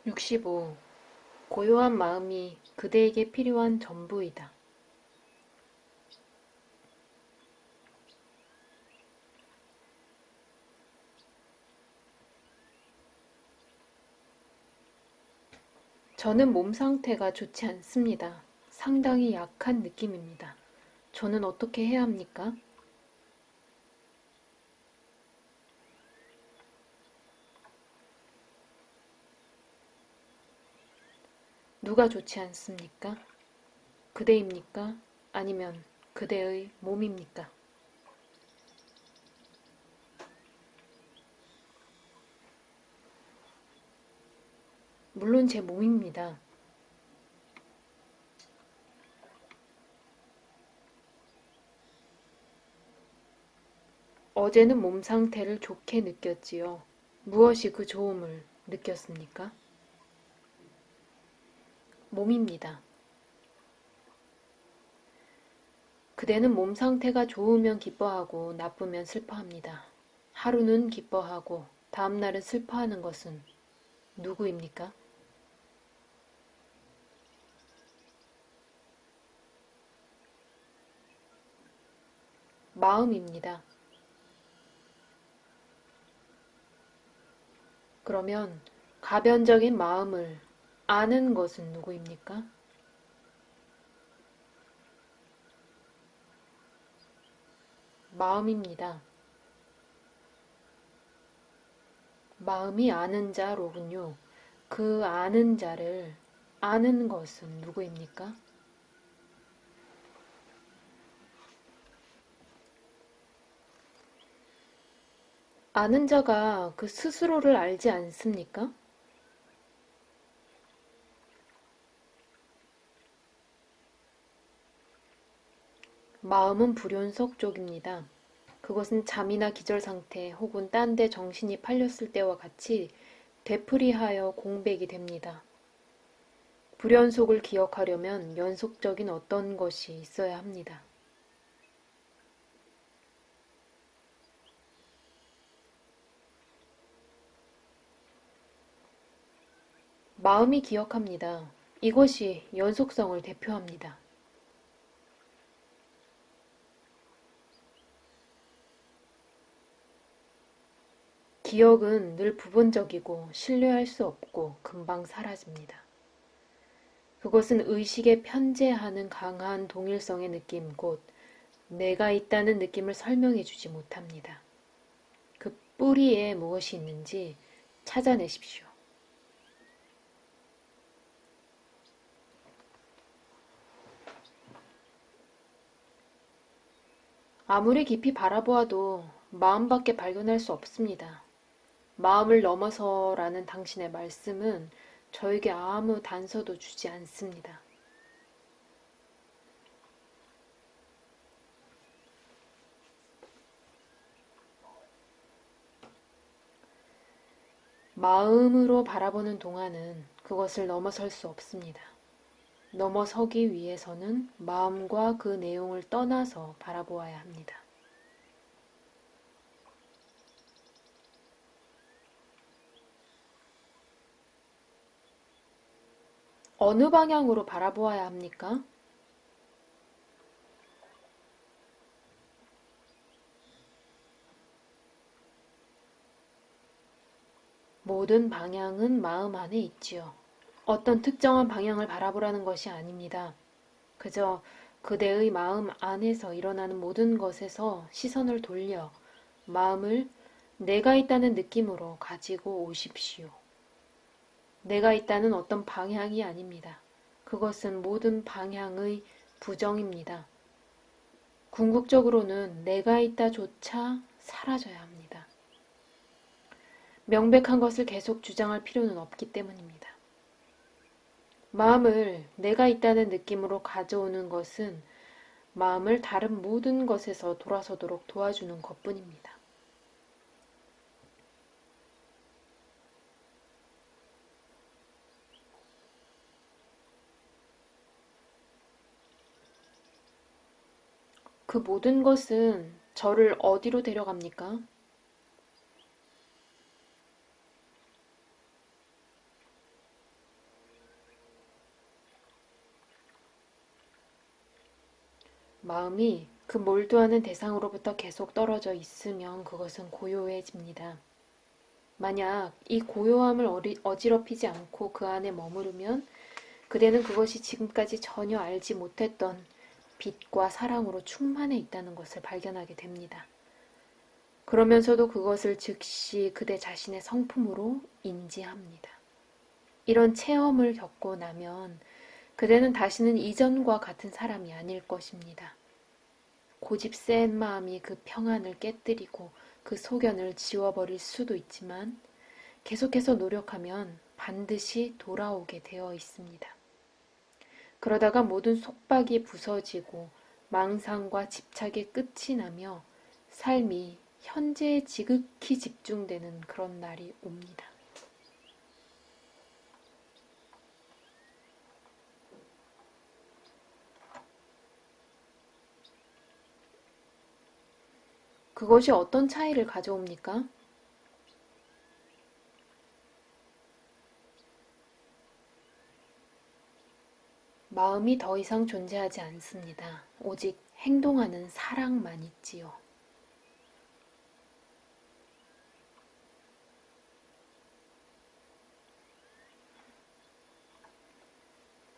65. 고요한 마음이 그대에게 필요한 전부이다. 저는 몸 상태가 좋지 않습니다. 상당히 약한 느낌입니다. 저는 어떻게 해야 합니까? 누가 좋지 않습니까? 그대입니까? 아니면 그대의 몸입니까? 물론 제 몸입니다. 어제는 몸 상태를 좋게 느꼈지요. 무엇이 그 좋음을 느꼈습니까? 몸입니다. 그대는 몸 상태가 좋으면 기뻐하고 나쁘면 슬퍼합니다. 하루는 기뻐하고 다음날은 슬퍼하는 것은 누구입니까? 마음입니다. 그러면 가변적인 마음을 아는 것은 누구입니까? 마음입니다. 마음이 아는 자로군요. 그 아는 자를 아는 것은 누구입니까? 아는 자가 그 스스로를 알지 않습니까? 마음은 불연속 쪽입니다. 그것은 잠이나 기절 상태 혹은 딴 데 정신이 팔렸을 때와 같이 되풀이하여 공백이 됩니다. 불연속을 기억하려면 연속적인 어떤 것이 있어야 합니다. 마음이 기억합니다. 이것이 연속성을 대표합니다. 기억은 늘 부분적이고 신뢰할 수 없고 금방 사라집니다. 그것은 의식에 편재하는 강한 동일성의 느낌, 곧 내가 있다는 느낌을 설명해 주지 못합니다. 그 뿌리에 무엇이 있는지 찾아내십시오. 아무리 깊이 바라보아도 마음밖에 발견할 수 없습니다. 마음을 넘어서라는 당신의 말씀은 저에게 아무 단서도 주지 않습니다. 마음으로 바라보는 동안은 그것을 넘어설 수 없습니다. 넘어서기 위해서는 마음과 그 내용을 떠나서 바라보아야 합니다. 어느 방향으로 바라보아야 합니까? 모든 방향은 마음 안에 있지요. 어떤 특정한 방향을 바라보라는 것이 아닙니다. 그저 그대의 마음 안에서 일어나는 모든 것에서 시선을 돌려 마음을 내가 있다는 느낌으로 가지고 오십시오. 내가 있다는 어떤 방향이 아닙니다. 그것은 모든 방향의 부정입니다. 궁극적으로는 내가 있다조차 사라져야 합니다. 명백한 것을 계속 주장할 필요는 없기 때문입니다. 마음을 내가 있다는 느낌으로 가져오는 것은 마음을 다른 모든 것에서 돌아서도록 도와주는 것뿐입니다. 그 모든 것은 저를 어디로 데려갑니까? 마음이 그 몰두하는 대상으로부터 계속 떨어져 있으면 그것은 고요해집니다. 만약 이 고요함을 어지럽히지 않고 그 안에 머무르면 그대는 그것이 지금까지 전혀 알지 못했던 빛과 사랑으로 충만해 있다는 것을 발견하게 됩니다. 그러면서도 그것을 즉시 그대 자신의 성품으로 인지합니다. 이런 체험을 겪고 나면 그대는 다시는 이전과 같은 사람이 아닐 것입니다. 고집 센 마음이 그 평안을 깨뜨리고 그 소견을 지워버릴 수도 있지만 계속해서 노력하면 반드시 돌아오게 되어 있습니다. 그러다가 모든 속박이 부서지고 망상과 집착이 끝이 나며 삶이 현재에 지극히 집중되는 그런 날이 옵니다. 그것이 어떤 차이를 가져옵니까? 마음이 더 이상 존재하지 않습니다. 오직 행동하는 사랑만 있지요.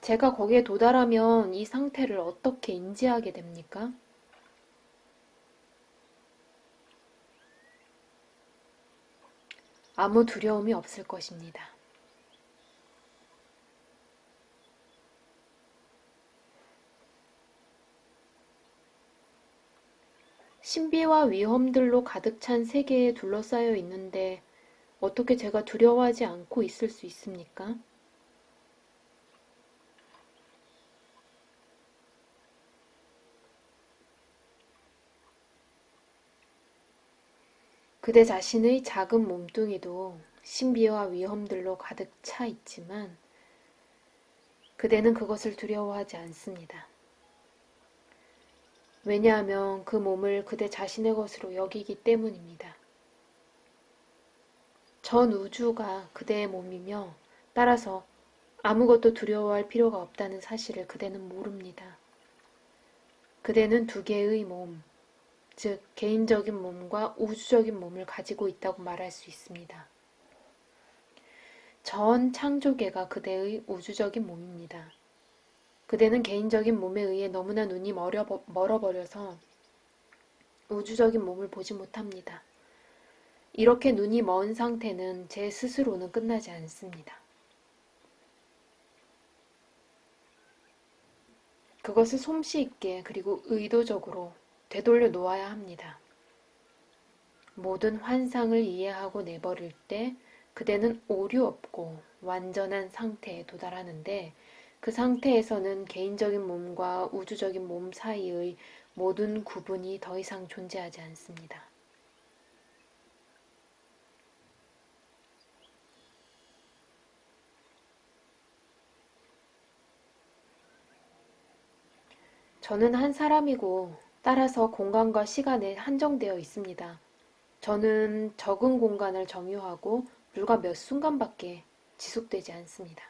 제가 거기에 도달하면 이 상태를 어떻게 인지하게 됩니까? 아무 두려움이 없을 것입니다. 신비와 위험들로 가득 찬 세계에 둘러싸여 있는데 어떻게 제가 두려워하지 않고 있을 수 있습니까? 그대 자신의 작은 몸뚱이도 신비와 위험들로 가득 차 있지만 그대는 그것을 두려워하지 않습니다. 왜냐하면 그 몸을 그대 자신의 것으로 여기기 때문입니다. 전 우주가 그대의 몸이며 따라서 아무것도 두려워할 필요가 없다는 사실을 그대는 모릅니다. 그대는 두 개의 몸, 즉 개인적인 몸과 우주적인 몸을 가지고 있다고 말할 수 있습니다. 전 창조계가 그대의 우주적인 몸입니다. 그대는 개인적인 몸에 의해 너무나 눈이 멀어버려서 우주적인 몸을 보지 못합니다. 이렇게 눈이 먼 상태는 제 스스로는 끝나지 않습니다. 그것을 솜씨 있게 그리고 의도적으로 되돌려 놓아야 합니다. 모든 환상을 이해하고 내버릴 때 그대는 오류 없고 완전한 상태에 도달하는데 그 상태에서는 개인적인 몸과 우주적인 몸 사이의 모든 구분이 더 이상 존재하지 않습니다. 저는 한 사람이고 따라서 공간과 시간에 한정되어 있습니다. 저는 적은 공간을 점유하고 불과 몇 순간밖에 지속되지 않습니다.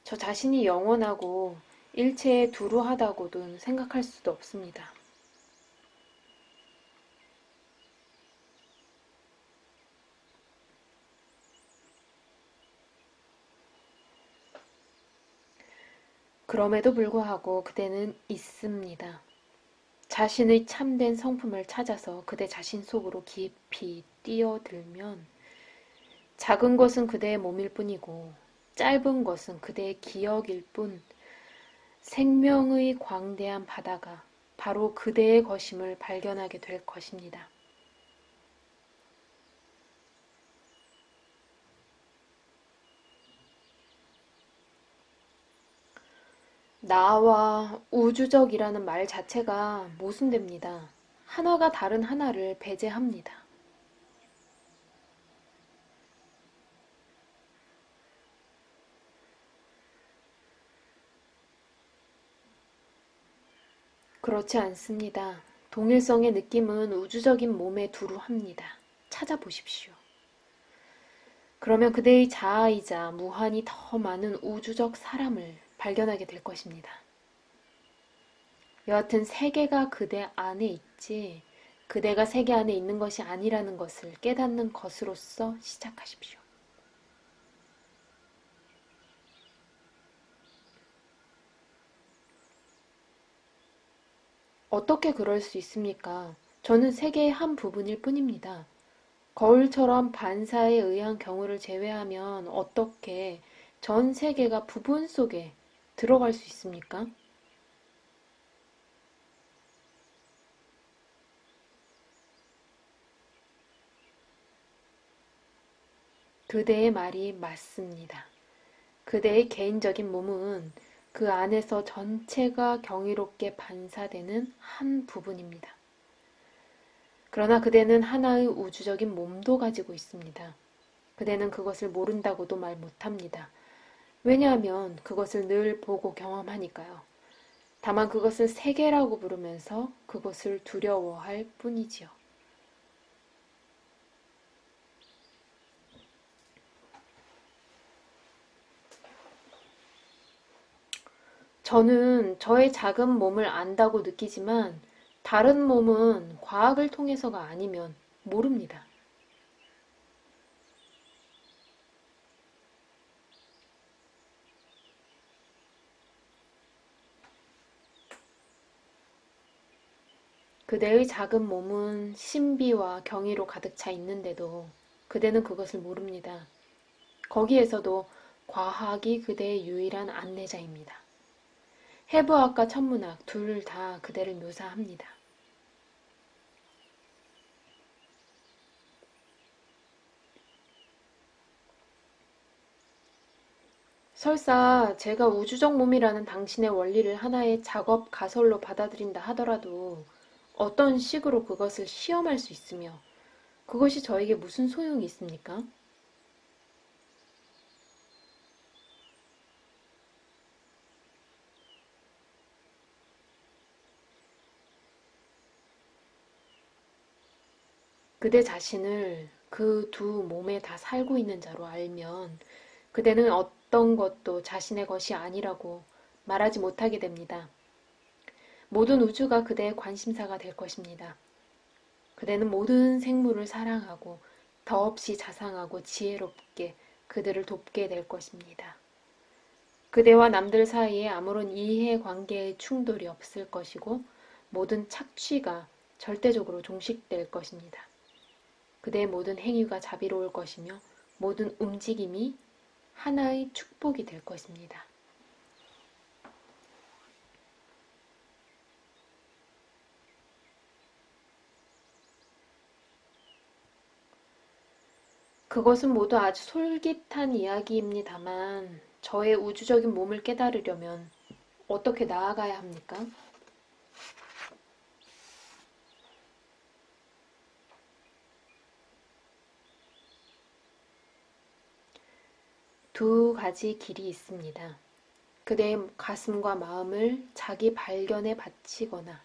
저 자신이 영원하고 일체에 두루하다고도 생각할 수도 없습니다. 그럼에도 불구하고 그대는 있습니다. 자신의 참된 성품을 찾아서 그대 자신 속으로 깊이 뛰어들면 작은 것은 그대의 몸일 뿐이고 짧은 것은 그대의 기억일 뿐 생명의 광대한 바다가 바로 그대의 것임을 발견하게 될 것입니다. 나와 우주적이라는 말 자체가 모순됩니다. 하나가 다른 하나를 배제합니다. 그렇지 않습니다. 동일성의 느낌은 우주적인 몸에 두루 합니다. 찾아보십시오. 그러면 그대의 자아이자 무한히 더 많은 우주적 사람을 발견하게 될 것입니다. 여하튼 세계가 그대 안에 있지, 그대가 세계 안에 있는 것이 아니라는 것을 깨닫는 것으로서 시작하십시오. 어떻게 그럴 수 있습니까? 저는 세계의 한 부분일 뿐입니다. 거울처럼 반사에 의한 경우를 제외하면 어떻게 전 세계가 부분 속에 들어갈 수 있습니까? 그대의 말이 맞습니다. 그대의 개인적인 몸은 그 안에서 전체가 경이롭게 반사되는 한 부분입니다. 그러나 그대는 하나의 우주적인 몸도 가지고 있습니다. 그대는 그것을 모른다고도 말 못합니다. 왜냐하면 그것을 늘 보고 경험하니까요. 다만 그것을 세계라고 부르면서 그것을 두려워할 뿐이지요. 저는 저의 작은 몸을 안다고 느끼지만 다른 몸은 과학을 통해서가 아니면 모릅니다. 그대의 작은 몸은 신비와 경이로 가득 차 있는데도 그대는 그것을 모릅니다. 거기에서도 과학이 그대의 유일한 안내자입니다. 해부학과 천문학 둘 다 그대를 묘사합니다. 설사 제가 우주적 몸이라는 당신의 원리를 하나의 작업 가설로 받아들인다 하더라도 어떤 식으로 그것을 시험할 수 있으며 그것이 저에게 무슨 소용이 있습니까? 그대 자신을 그 두 몸에 다 살고 있는 자로 알면 그대는 어떤 것도 자신의 것이 아니라고 말하지 못하게 됩니다. 모든 우주가 그대의 관심사가 될 것입니다. 그대는 모든 생물을 사랑하고 더없이 자상하고 지혜롭게 그들을 돕게 될 것입니다. 그대와 남들 사이에 아무런 이해관계의 충돌이 없을 것이고 모든 착취가 절대적으로 종식될 것입니다. 그대의 모든 행위가 자비로울 것이며 모든 움직임이 하나의 축복이 될 것입니다. 그것은 모두 아주 솔깃한 이야기입니다만 저의 우주적인 몸을 깨달으려면 어떻게 나아가야 합니까? 두 가지 길이 있습니다. 그대의 가슴과 마음을 자기 발견에 바치거나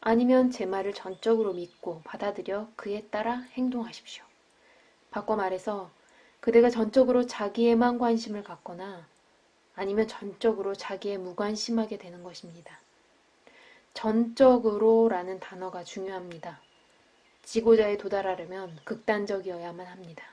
아니면 제 말을 전적으로 믿고 받아들여 그에 따라 행동하십시오. 바꿔 말해서 그대가 전적으로 자기에만 관심을 갖거나 아니면 전적으로 자기에 무관심하게 되는 것입니다. 전적으로라는 단어가 중요합니다. 지고자에 도달하려면 극단적이어야만 합니다.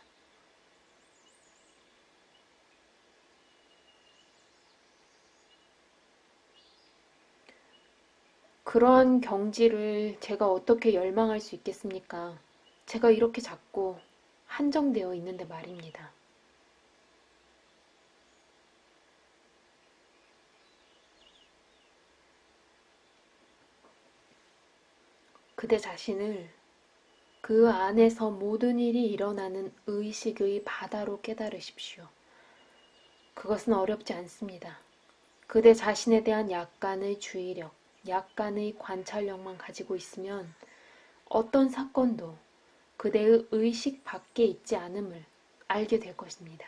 그러한 경지를 제가 어떻게 열망할 수 있겠습니까? 제가 이렇게 작고 한정되어 있는데 말입니다. 그대 자신을 그 안에서 모든 일이 일어나는 의식의 바다로 깨달으십시오. 그것은 어렵지 않습니다. 그대 자신에 대한 약간의 주의력, 약간의 관찰력만 가지고 있으면 어떤 사건도 그대의 의식 밖에 있지 않음을 알게 될 것입니다.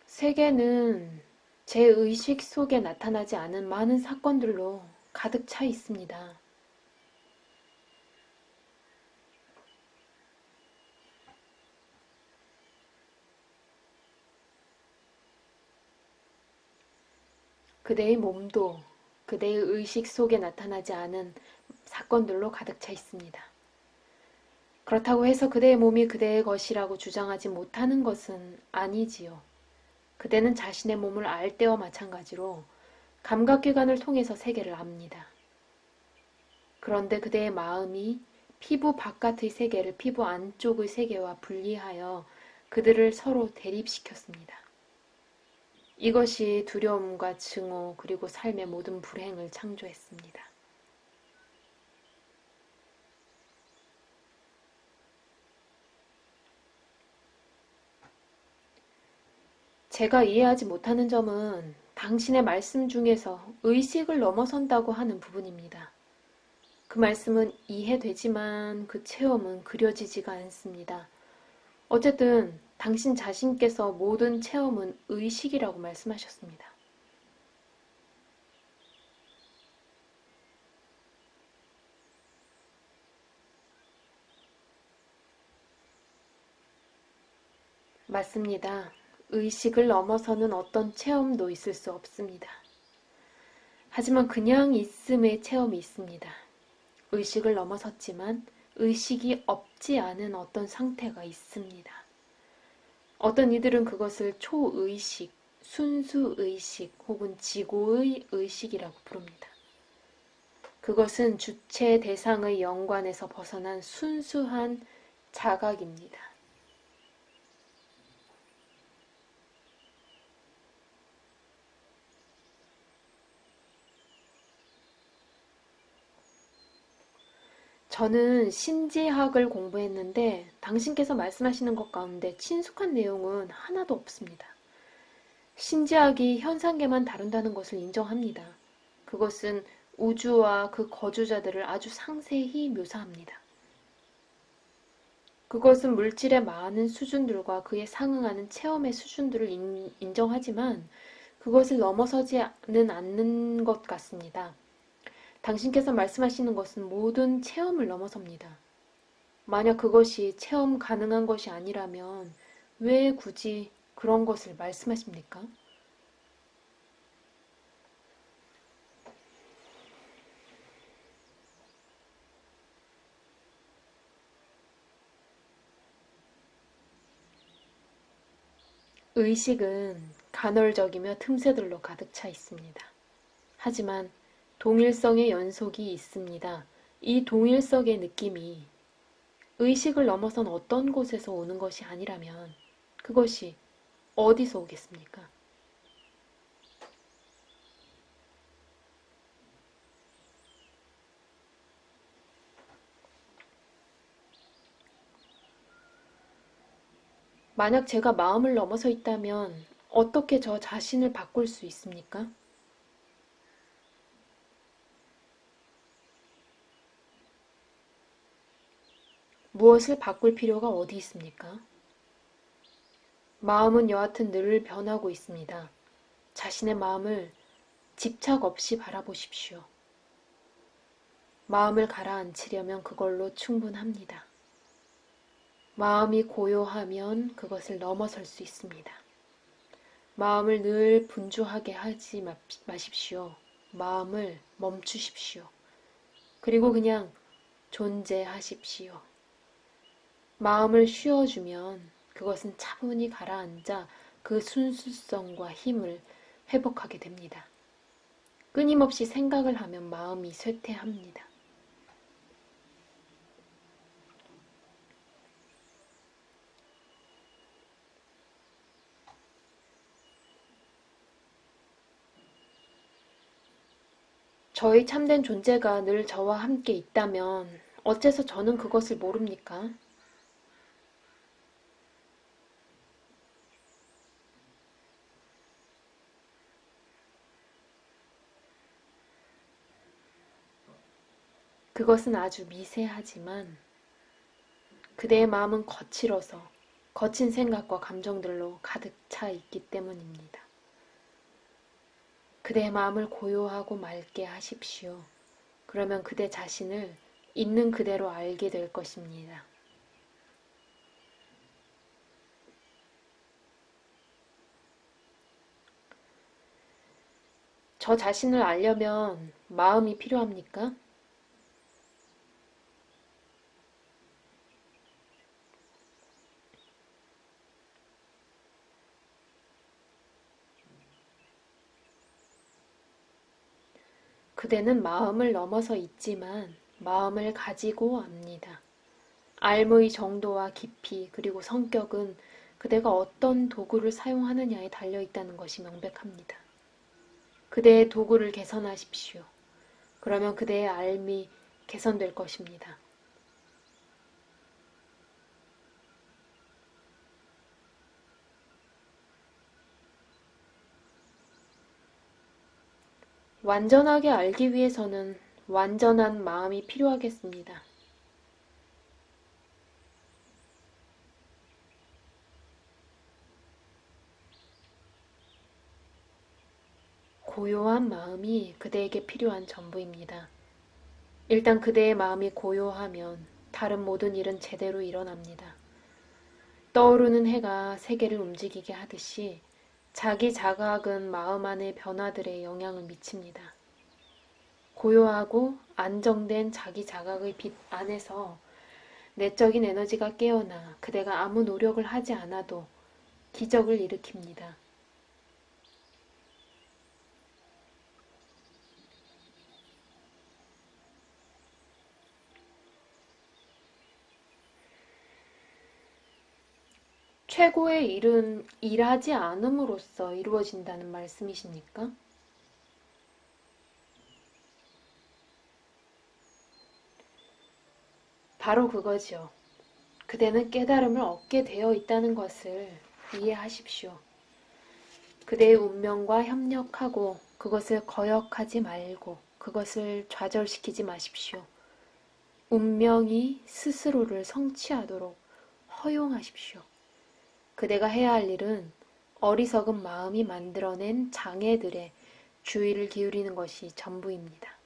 세계는 제 의식 속에 나타나지 않은 많은 사건들로 가득 차 있습니다. 그대의 몸도 그대의 의식 속에 나타나지 않은 사건들로 가득 차 있습니다. 그렇다고 해서 그대의 몸이 그대의 것이라고 주장하지 못하는 것은 아니지요. 그대는 자신의 몸을 알 때와 마찬가지로 감각기관을 통해서 세계를 압니다. 그런데 그대의 마음이 피부 바깥의 세계를 피부 안쪽의 세계와 분리하여 그들을 서로 대립시켰습니다. 이것이 두려움과 증오 그리고 삶의 모든 불행을 창조했습니다. 제가 이해하지 못하는 점은 당신의 말씀 중에서 의식을 넘어선다고 하는 부분입니다. 그 말씀은 이해되지만 그 체험은 그려지지가 않습니다. 어쨌든 당신 자신께서 모든 체험은 의식이라고 말씀하셨습니다. 맞습니다. 의식을 넘어서는 어떤 체험도 있을 수 없습니다. 하지만 그냥 있음의 체험이 있습니다. 의식을 넘어섰지만 의식이 없지 않은 어떤 상태가 있습니다. 어떤 이들은 그것을 초의식, 순수의식 혹은 지고의 의식이라고 부릅니다. 그것은 주체 대상의 연관에서 벗어난 순수한 자각입니다. 저는 신지학을 공부했는데 당신께서 말씀하시는 것 가운데 친숙한 내용은 하나도 없습니다. 신지학이 현상계만 다룬다는 것을 인정합니다. 그것은 우주와 그 거주자들을 아주 상세히 묘사합니다. 그것은 물질의 많은 수준들과 그에 상응하는 체험의 수준들을 인정하지만 그것을 넘어서지는 않는 것 같습니다. 당신께서 말씀하시는 것은 모든 체험을 넘어섭니다. 만약 그것이 체험 가능한 것이 아니라면 왜 굳이 그런 것을 말씀하십니까? 의식은 간헐적이며 틈새들로 가득 차 있습니다. 하지만 동일성의 연속이 있습니다. 이 동일성의 느낌이 의식을 넘어선 어떤 곳에서 오는 것이 아니라면 그것이 어디서 오겠습니까? 만약 제가 마음을 넘어서 있다면 어떻게 저 자신을 바꿀 수 있습니까? 무엇을 바꿀 필요가 어디 있습니까? 마음은 여하튼 늘 변하고 있습니다. 자신의 마음을 집착 없이 바라보십시오. 마음을 가라앉히려면 그걸로 충분합니다. 마음이 고요하면 그것을 넘어설 수 있습니다. 마음을 늘 분주하게 하지 마십시오. 마음을 멈추십시오. 그리고 그냥 존재하십시오. 마음을 쉬어주면 그것은 차분히 가라앉아 그 순수성과 힘을 회복하게 됩니다. 끊임없이 생각을 하면 마음이 쇠퇴합니다. 저의 참된 존재가 늘 저와 함께 있다면 어째서 저는 그것을 모릅니까? 그것은 아주 미세하지만 그대의 마음은 거칠어서 거친 생각과 감정들로 가득 차 있기 때문입니다. 그대의 마음을 고요하고 맑게 하십시오. 그러면 그대 자신을 있는 그대로 알게 될 것입니다. 저 자신을 알려면 마음이 필요합니까? 그대는 마음을 넘어서 있지만 마음을 가지고 압니다. 알무의 정도와 깊이 그리고 성격은 그대가 어떤 도구를 사용하느냐에 달려 있다는 것이 명백합니다. 그대의 도구를 개선하십시오. 그러면 그대의 알미 개선될 것입니다. 완전하게 알기 위해서는 완전한 마음이 필요하겠습니다. 고요한 마음이 그대에게 필요한 전부입니다. 일단 그대의 마음이 고요하면 다른 모든 일은 제대로 일어납니다. 떠오르는 해가 세계를 움직이게 하듯이 자기 자각은 마음 안의 변화들에 영향을 미칩니다. 고요하고 안정된 자기 자각의 빛 안에서 내적인 에너지가 깨어나 그대가 아무 노력을 하지 않아도 기적을 일으킵니다. 최고의 일은 일하지 않음으로써 이루어진다는 말씀이십니까? 바로 그거지요. 그대는 깨달음을 얻게 되어 있다는 것을 이해하십시오. 그대의 운명과 협력하고 그것을 거역하지 말고 그것을 좌절시키지 마십시오. 운명이 스스로를 성취하도록 허용하십시오. 그대가 해야 할 일은 어리석은 마음이 만들어낸 장애들에 주의를 기울이는 것이 전부입니다.